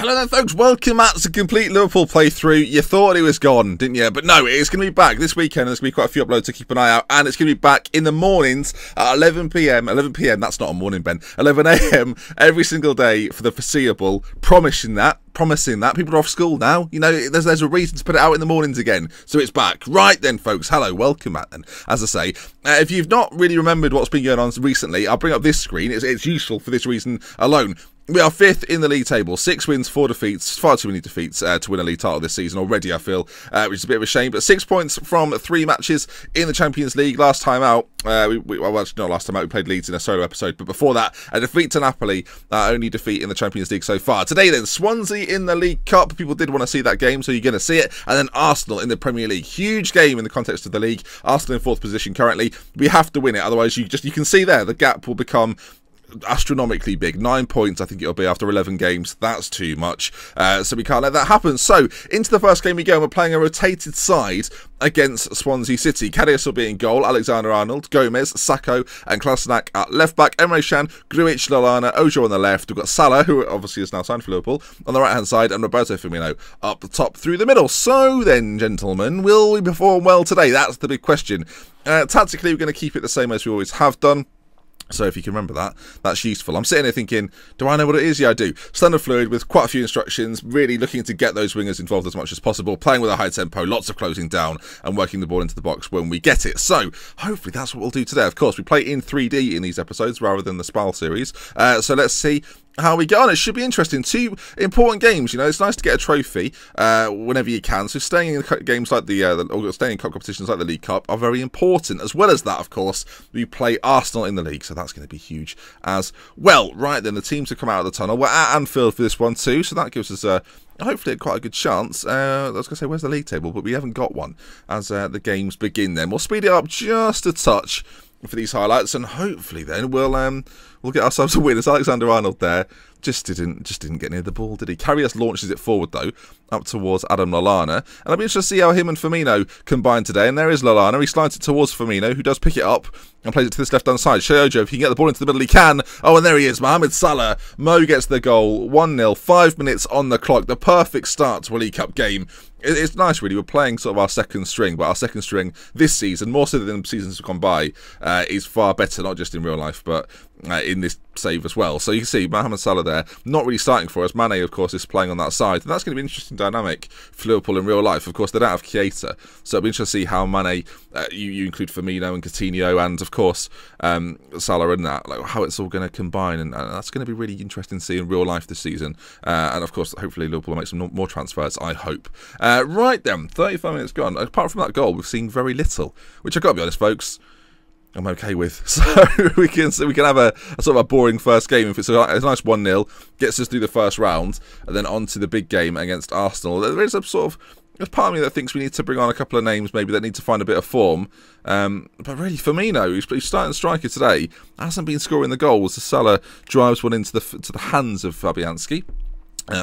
Hello there folks, welcome back to Complete Liverpool playthrough. You thought it was gone, didn't you? But no, it's going to be back this weekend. There's going to be quite a few uploads to keep an eye out. And it's going to be back in the mornings at 11 PM. 11 PM, that's not a morning, Ben. 11 AM every single day for the foreseeable. Promising that. People are off school now. You know, there's a reason to put it out in the mornings again. So it's back. Right then, folks. Hello, welcome back then. As I say, if you've not really remembered what's been going on recently, I'll bring up this screen. It's useful for this reason alone. We are 5th in the league table, 6 wins, 4 defeats, far too many defeats to win a league title this season already, I feel, which is a bit of a shame. But 6 points from 3 matches in the Champions League. Last time out, well, actually not last time out, we played Leeds in a solo episode, but before that, a defeat to Napoli, only defeat in the Champions League so far. Today then, Swansea in the League Cup. People did want to see that game, so you're going to see it. And then Arsenal in the Premier League. Huge game in the context of the league. Arsenal in 4th position currently. We have to win it, otherwise you can see there, the gap will become astronomically big. 9 points I think it'll be after 11 games. That's too much, so we can't let that happen. So into the first game we go, and we're playing a rotated side against Swansea City. Karius will be in goal, Alexander-Arnold, Gomez, Sacco and Kolasinac at left back, Emre Can, Grujic, Lallana, Ojo on the left. We've got Salah, who obviously is now signed for Liverpool, on the right hand side, and Roberto Firmino up the top through the middle. So then, gentlemen, will we perform well today? That's the big question. Tactically, we're going to keep it the same as we always have done. So if you can remember that, that's useful. I'm sitting here thinking, do I know what it is? Yeah, I do. Standard fluid with quite a few instructions, really looking to get those wingers involved as much as possible, playing with a high tempo, lots of closing down and working the ball into the box when we get it. So hopefully that's what we'll do today. Of course, we play in 3D in these episodes rather than the SPAL series. So let's see how we get on. It should be interesting. 2 important games. You know, it's nice to get a trophy whenever you can. So staying in games like or staying in cup competitions like the League Cup are very important. As well as that, of course, we play Arsenal in the league, so that's going to be huge as well. Right then, the teams have come out of the tunnel. We're at Anfield for this one too, so that gives us hopefully quite a good chance. I was going to say, where's the league table? But we haven't got one as the games begin. Then we'll speed it up just a touch for these highlights, and hopefully then we'll get ourselves a win. As Alexander-Arnold there just didn't get near the ball, did he? Karius launches it forward though, up towards Adam Lallana, and I'll be interested to see how him and Firmino combine today. And there is Lallana. He slides it towards Firmino, who does pick it up and plays it to this left-hand side. Ojo, if he can get the ball into the middle, he can. Oh, and there he is, Mohamed Salah. Mo gets the goal, 1-0, 5 minutes on the clock. The perfect start to a League Cup game. It's nice, really. We're playing sort of our second string, but our second string this season, more so than seasons have gone by, is far better, not just in real life, but in this save as well. So you can see Mohamed Salah there, not really starting for us. Mane, of course, is playing on that side, and that's going to be an interesting dynamic for Liverpool in real life. Of course, they don't have Keita, so it'll be interesting to see how Mane, you include Firmino and Coutinho, and of course Salah and that, like how it's all going to combine, and that's going to be really interesting to see in real life this season. And of course, hopefully Liverpool will make some more transfers, I hope. Right then, 35 minutes gone. Apart from that goal, we've seen very little, which I've got to be honest, folks, I'm okay with. So we can have a sort of a boring first game. If it's a nice 1-0, gets us through the first round, and then on to the big game against Arsenal. There is a sort of, there's part of me that thinks we need to bring on a couple of names maybe that need to find a bit of form. But really, Firmino, who's starting striker today, hasn't been scoring the goals. The Salah drives one into the hands of Fabianski.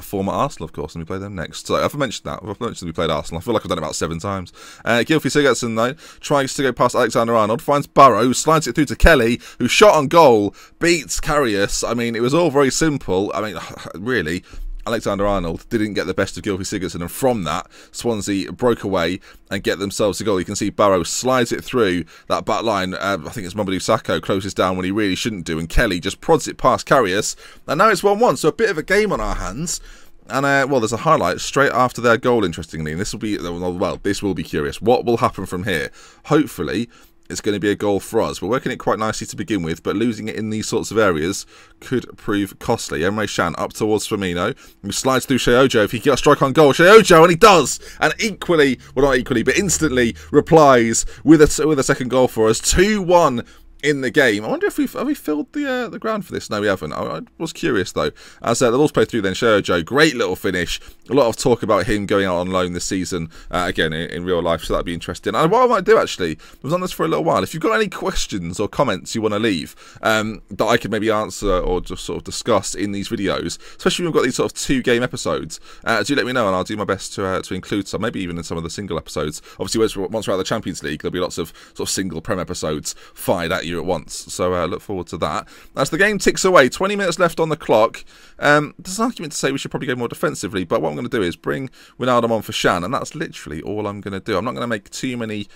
Former Arsenal, of course, and we play them next. So I've mentioned that. I've mentioned we played Arsenal. I feel like I've done it about 7 times. Gylfi Sigurdsson, though, tries to go past Alexander-Arnold, finds Barrow, slides it through to Kelly, who shot on goal, beats Karius. I mean, it was all very simple. I mean, really, Alexander-Arnold didn't get the best of Gylfi Sigurdsson, and from that, Swansea broke away and get themselves a goal. You can see Barrow slides it through that back line. I think it's Mamadou Sakho closes down when he really shouldn't do, and Kelly just prods it past Karius, and now it's 1-1, so a bit of a game on our hands. And well, there's a highlight straight after their goal, interestingly, and this will be, well, this will be curious. What will happen from here? Hopefully it's going to be a goal for us. We're working it quite nicely to begin with, but losing it in these sorts of areas could prove costly. Emre Can up towards Firmino, who slides through Ojo. If he gets a strike on goal, Ojo, and he does, and equally, well, not equally, but instantly replies with a second goal for us. 2-1 in the game. I wonder if have we filled the ground for this? No, we haven't. I was curious though. As the ball's played through then, Ojo, great little finish. A lot of talk about him going out on loan this season, again in real life, so that'd be interesting. And what I might do actually, I was on this for a little while. If you've got any questions or comments you want to leave that I could maybe answer or just sort of discuss in these videos, especially when we've got these sort of 2-game episodes, do let me know and I'll do my best to include some, maybe even in some of the single episodes. Obviously, once we're out of the Champions League, there'll be lots of sort of single Prem episodes fired at you you at once. So look forward to that. As the game ticks away, 20 minutes left on the clock. There's an argument to say we should probably go more defensively, but what I'm going to do is bring Wijnaldum on for Shan, and that's literally all I'm going to do. I'm not going to make too many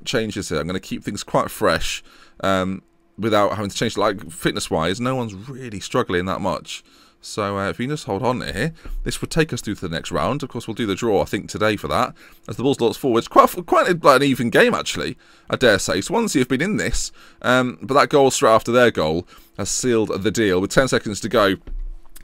changes here. I'm going to keep things quite fresh without having to change. Like, fitness-wise, no one's really struggling that much. So if we can just hold on here, this would take us through to the next round. Of course, we'll do the draw, I think, today for that. As the ball's launched forwards, quite an even game, actually, I dare say. Swansea have been in this, but that goal straight after their goal has sealed the deal. With 10 seconds to go,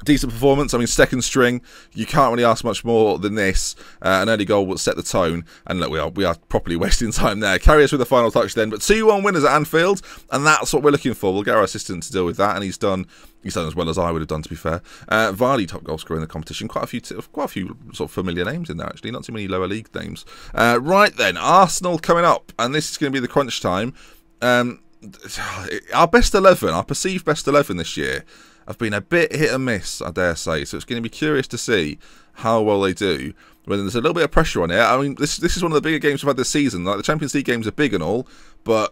decent performance. I mean, second string, you can't really ask much more than this. An early goal will set the tone, and look, we are properly wasting time there. Carry us with the final touch then, but 2-1 winners at Anfield, and that's what we're looking for. We'll get our assistant to deal with that, and he's done as well as I would have done, to be fair. Vardy, top goal scorer in the competition. Quite a few sort of familiar names in there, actually. Not too many lower league names. Right then, Arsenal coming up, and this is going to be the crunch time. Our best 11, our perceived best 11 this year, have been a bit hit and miss, I dare say. So it's going to be curious to see how well they do when there's a little bit of pressure on it. I mean, this is one of the bigger games we've had this season. Like, the Champions League games are big and all, but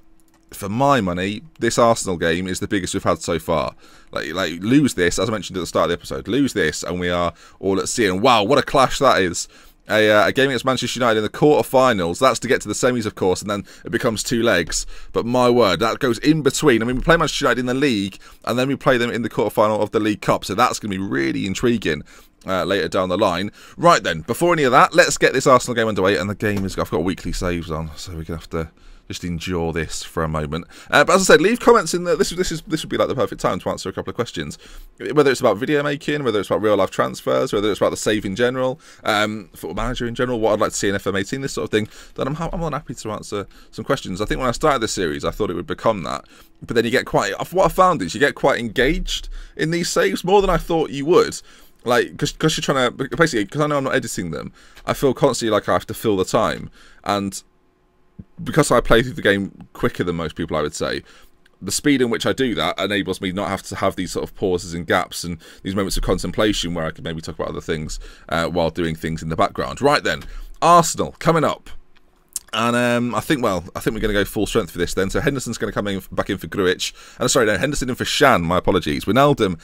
for my money, this Arsenal game is the biggest we've had so far. Like lose this, as I mentioned at the start of the episode, lose this, and we are all at sea. And wow, what a clash that is. A game against Manchester United in the quarter-finals. That's to get to the semis, of course, and then it becomes 2 legs. But my word, that goes in between. I mean, we play Manchester United in the league, and then we play them in the quarter-final of the League Cup. So that's going to be really intriguing later down the line. Right then, before any of that, let's get this Arsenal game underway. And the game is, I've got weekly saves on, so we're going to have to just endure this for a moment. But as I said, leave comments in there. This would be like the perfect time to answer a couple of questions. Whether it's about video making, whether it's about real life transfers, whether it's about the save in general, Football Manager in general, what I'd like to see in FM18, this sort of thing. Then I'm more than happy to answer some questions. I think when I started this series, I thought it would become that. But then you get what I found is you get quite engaged in these saves more than I thought you would. Like, because you're trying to, basically, because I know I'm not editing them, I feel constantly like I have to fill the time. And because I play through the game quicker than most people, I would say, the speed in which I do that enables me not have to have these sort of pauses and gaps and these moments of contemplation where I can maybe talk about other things while doing things in the background. Right then, Arsenal coming up. And I think we're going to go full strength for this then. So Henderson's going to come back in for Grujic. Sorry, no, Henderson in for Shan. My apologies. Wijnaldum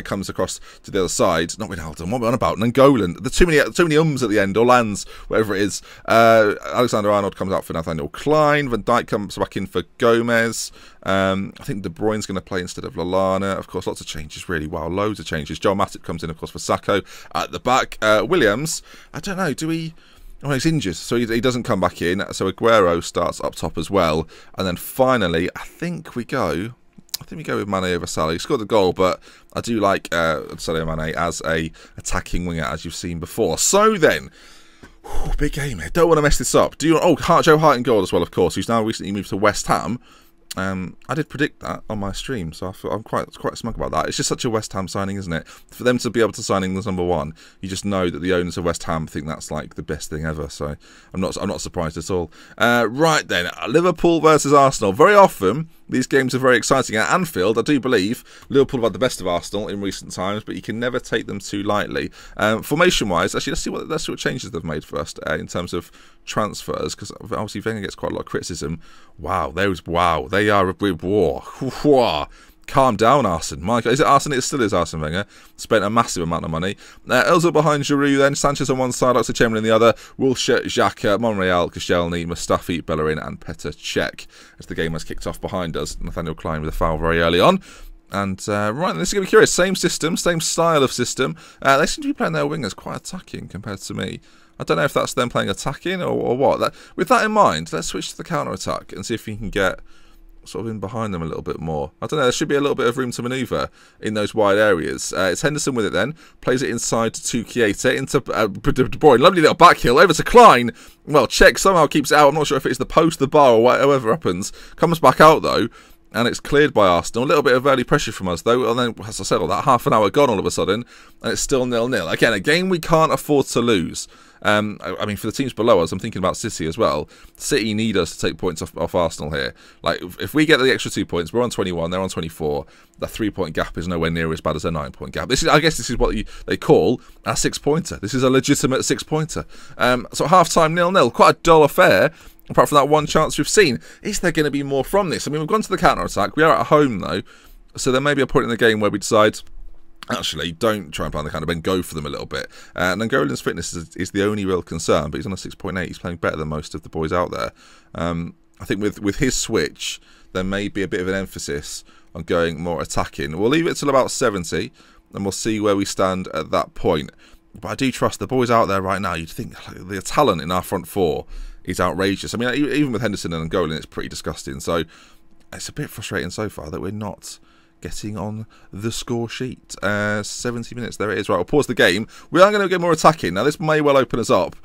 comes across to the other side. Not Wijnaldum. What am I on about? Nangolan. There's too many ums at the end, or lands, whatever it is. Alexander-Arnold comes out for Nathaniel Klein. Van Dijk comes back in for Gomez. I think De Bruyne's going to play instead of Lallana. Of course, lots of changes, really. Wow, loads of changes. Joel Matip comes in, of course, for Sacco at the back. Williams, I don't know, do we... Oh, he's injured, so he doesn't come back in. So Aguero starts up top as well. And then finally, I think we go with Mane over Salah. He scored the goal, but I do like Salah Mane as a attacking winger, as you've seen before. So then, big game here. Don't want to mess this up. Joe Hart in goal as well, of course, who's now recently moved to West Ham. I did predict that on my stream, so I'm quite smug about that. It's just such a West Ham signing, isn't it? For them to be able to sign England's #1, you just know that the owners of West Ham think that's like the best thing ever. So I'm not surprised at all. Right then, Liverpool versus Arsenal. Very often these games are very exciting at Anfield. I do believe Liverpool have had the best of Arsenal in recent times, but you can never take them too lightly. Formation-wise, actually, let's see what changes they've made first in terms of transfers, because obviously Wenger gets quite a lot of criticism. Wow, they are a big war. Calm down, Arsene. Mike, is it Arsene? It still is Arsene Wenger. Spent a massive amount of money. Ozil behind Giroud, then Sanchez on one side, Oxlade-Chamberlain on the other, Wilshere, Xhaka, Monreal, Koscielny, Mustafi, Bellerin, and Petr Cech. As the game has kicked off behind us, Nathaniel Klein with a foul very early on. And right, this is going to be curious. Same system, same style of system. They seem to be playing their wingers quite attacking compared to me. I don't know if that's them playing attacking or what. With that in mind, let's switch to the counter-attack and see if we can get sort of in behind them a little bit more. I don't know, there should be a little bit of room to manoeuvre in those wide areas. It's Henderson with it then. Plays it inside to Keita, into De Bruyne. Lovely little back heel, over to Klein. Well, Cech somehow keeps it out. I'm not sure if it's the post, the bar, or whatever happens. Comes back out though, and it's cleared by Arsenal. A little bit of early pressure from us though, and then, as I said, that half an hour gone all of a sudden, and it's still 0-0. Again, a game we can't afford to lose. I mean, for the teams below us, I'm thinking about City as well. City need us to take points off Arsenal here. Like, if we get the extra 2 points, we're on 21, they're on 24. The 3-point gap is nowhere near as bad as a 9-point gap. I guess this is what they call a 6-pointer. This is a legitimate 6-pointer. So half-time 0-0. Quite a dull affair. apart from that one chance we've seen. Is there going to be more from this? I mean, we've gone to the counter-attack. We are at home, though, so there may be a point in the game where we decide, actually, don't try and play on the counter, but go for them a little bit. And Nangolan's fitness is the only real concern, but he's on a 6.8. He's playing better than most of the boys out there. I think with his switch, there may be a bit of an emphasis on going more attacking. We'll leave it till about 70, and we'll see where we stand at that point. But I do trust the boys out there right now. You'd think the talent in our front four is outrageous. I mean, even with Henderson and Nangolan, it's pretty disgusting. So it's a bit frustrating so far that we're not getting on the score sheet. 70 minutes, there it is. Right, we'll pause the game. We are going to get more attacking. Now, this may well open us up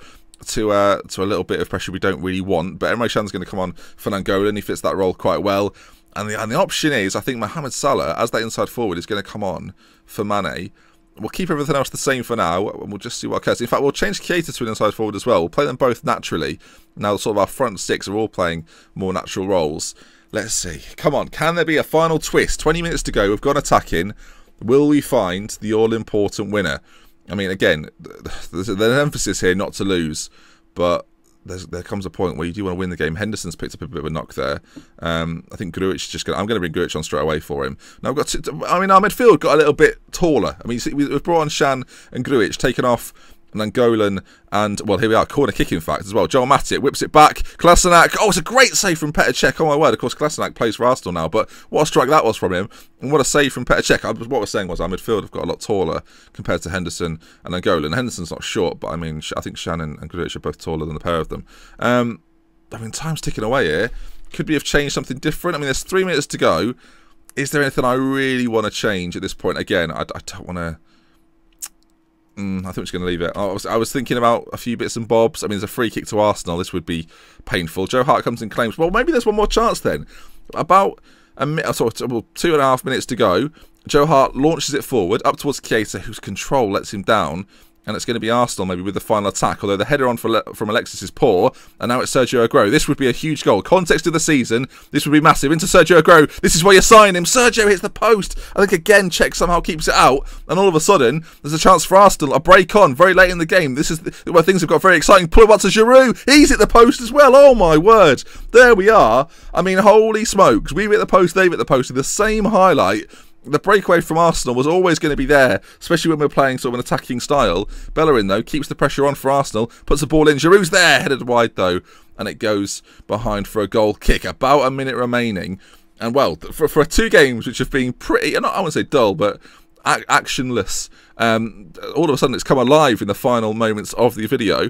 to a little bit of pressure we don't really want. But Emre Can's going to come on for Nangolan. He fits that role quite well. And the option is, I think Mohamed Salah, as that inside forward, is going to come on for Mane. We'll keep everything else the same for now, and we'll just see what occurs. In fact, we'll change Keita to an inside forward as well. We'll play them both naturally. Now, sort of our front six are all playing more natural roles. Let's see. Come on, can there be a final twist? 20 minutes to go. We've gone attacking. Will we find the all-important winner? I mean, again, there's an emphasis here not to lose, but there comes a point where you do want to win the game. Henderson's picked up a bit of a knock there. I think Grujic is just going to... I'm going to bring Grujic on straight away for him. Now, our midfield got a little bit taller. I mean, you see, we've brought on Can and Grujic, taken off Nangolan, and, well, here we are, corner kick, in fact, as well. Joel Matip whips it back. Kolasinac, oh, it's a great save from Petr Cech. Oh, my word, of course, Kolasinac plays for Arsenal now, but what a strike that was from him, and what a save from Petr Cech. What we're saying was our midfield have got a lot taller compared to Henderson and Nangolan. Henderson's not short, but, I mean, I think Shannon and Grujic are both taller than the pair of them. I mean, time's ticking away here. Could we have changed something different? I mean, there's 3 minutes to go. Is there anything I really want to change at this point? Again, I don't want to... I think we're just going to leave it. I was thinking about a few bits and bobs. I mean, there's a free kick to Arsenal. This would be painful. Joe Hart comes and claims, well, maybe there's one more chance then. About a minute, sort of 2.5 minutes to go. Joe Hart launches it forward, up towards Keita, whose control lets him down. And it's going to be Arsenal maybe with the final attack, although the header on from Alexis is poor, and now it's Sergio Aguero. This would be a huge goal. Context of the season, this would be massive. Into Sergio Aguero, this is where you sign him. Sergio hits the post. I think again, Cech somehow keeps it out, and all of a sudden, there's a chance for Arsenal, a break on, very late in the game. This is where things have got very exciting. Pull it up to Giroud, he's hit the post as well. Oh my word, there we are. I mean, holy smokes, we hit the post, they've hit the post in the same highlight. The breakaway from Arsenal was always going to be there, especially when we're playing sort of an attacking style. Bellerin, though, keeps the pressure on for Arsenal, puts the ball in. Giroud's there, headed wide, though, and it goes behind for a goal kick. About a minute remaining. And, well, for 2 games which have been pretty, I wouldn't say dull, but actionless, all of a sudden it's come alive in the final moments of the video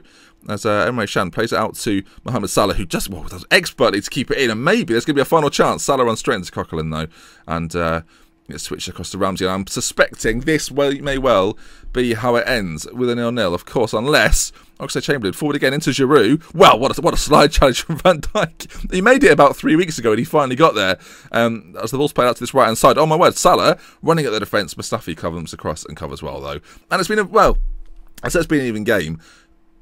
as Emre Can plays it out to Mohamed Salah, who just does expertly to keep it in, and maybe there's going to be a final chance. Salah runs straight into Coquelin, though, and... it's switched across to Ramsey, and I'm suspecting this may well be how it ends with a 0-0, of course, unless Oxlade-Chamberlain forward again into Giroud. Well, what a slide challenge from Van Dijk. He made it about 3 weeks ago, and he finally got there. As the ball's played out to this right-hand side. Oh, my word, Salah running at the defence. Mustafi covers across and covers well, though. And it's been I said it's been an even game.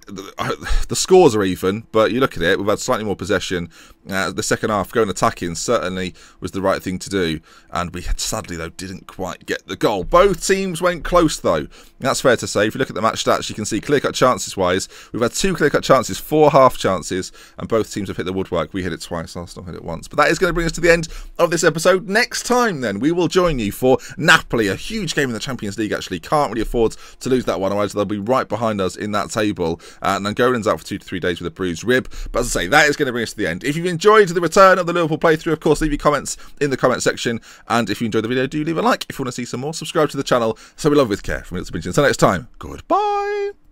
The scores are even, but you look at it, we've had slightly more possession. The second half, going attacking certainly was the right thing to do, and we sadly, though, didn't quite get the goal. Both teams went close, though. That's fair to say. If you look at the match stats, you can see clear-cut chances-wise, we've had 2 clear-cut chances, 4 half chances, and both teams have hit the woodwork. We hit it twice, Arsenal hit it once. But that is going to bring us to the end of this episode. Next time, then, we will join you for Napoli, a huge game in the Champions League, actually. Can't really afford to lose that one, otherwise they'll be right behind us in that table. Nangolan's out for 2 to 3 days with a bruised rib. But as I say, that is going to bring us to the end. If you've enjoyed the return of the Liverpool playthrough, of course, leave your comments in the comment section. And if you enjoyed the video, do leave a like. If you want to see some more, subscribe to the channel. So we love with care from Little Until next time, goodbye.